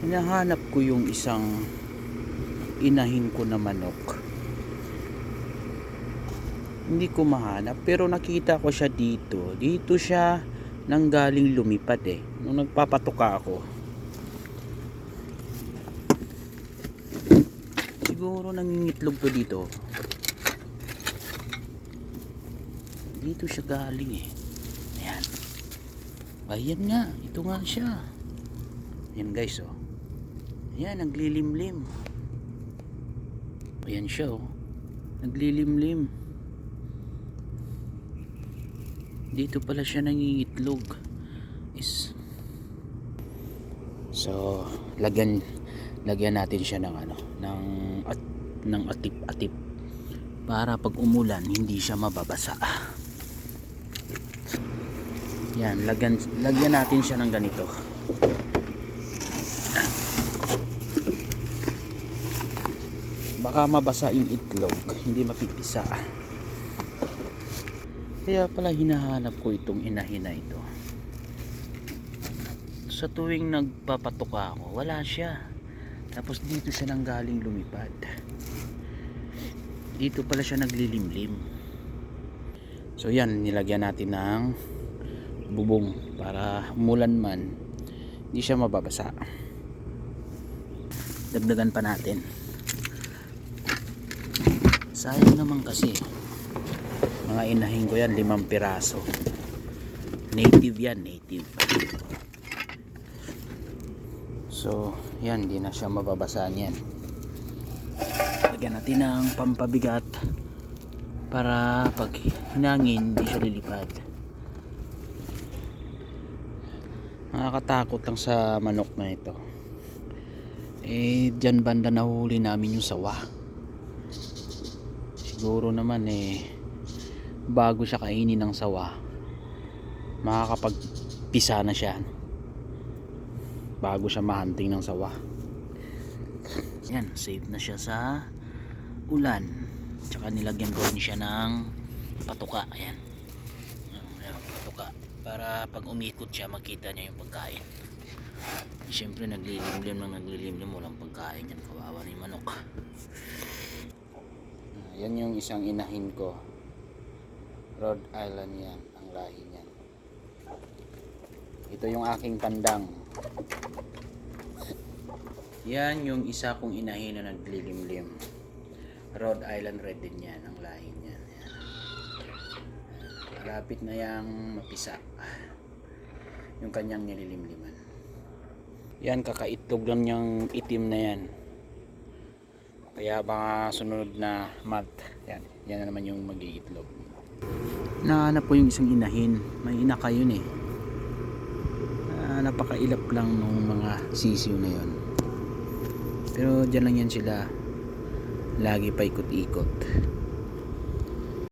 Hinahanap ko yung isang inahin ko na manok. Hindi ko mahanap, pero nakita ko siya dito. Dito siya nanggaling lumipad nung nagpapatuka ako. Siguro nangingitlog to dito. Dito siya galing Ayan. Ayan nga, ito nga siya. Ayan guys Ayan, naglilimlim. Ayan siya naglilimlim. Dito pala siya nangingitlog. So, lagyan natin siya ng ng atip-atip para pag umulan hindi siya mababasa. Yan, lagyan natin siya ng ganito. Baka mabasa yung itlog, hindi mapipisa. Kaya pala hinahanap ko itong inahin na ito. Sa tuwing nagpapatuka ako, wala siya. Tapos dito siya nanggaling lumipad. Dito pala siya naglilimlim. So yan, nilagyan natin ng bubong para umulan man hindi siya mababasa. Dagdagan pa natin. Sayang naman kasi mga inahin ko yan, 5 piraso. Native yan, native. So yan, hindi na siya mababasaan yan. Lagyan natin ng pampabigat para pag hinangin hindi siya lilipad. Nakakatakot lang sa manok na ito. Dyan banda nahuli namin yung sawa. Siguro naman bago siya kainin ng sawa, makakapagpisa na siya bago siya mahanting ng sawa. Yan, safe na siya sa ulan. Tsaka nilagyan ko rin siya ng patuka. Ayan, patuka para pag umikot siya makita niya yung pagkain. Siyempre naglilimlim, walang pagkain yan, kawawa na yung manok. Yan yung isang inahin ko, Rhode Island yan ang lahi niyan. Ito yung aking tandang. Yan yung isa kong inahin na naglilimlim, Rhode Island Red din yan ang lahi niyan. Malapit na yang mapisa yung kanyang nililimliman. Yan, kakaitlog lang yung itim na yan. Kaya mga sunod na month, yan na naman yung mag-iitlog. Nahanap po yung isang inahin. May inaka yun napakailap lang ng mga sisiw na yun. Pero dyan lang yan sila. Lagi pa ikot-ikot.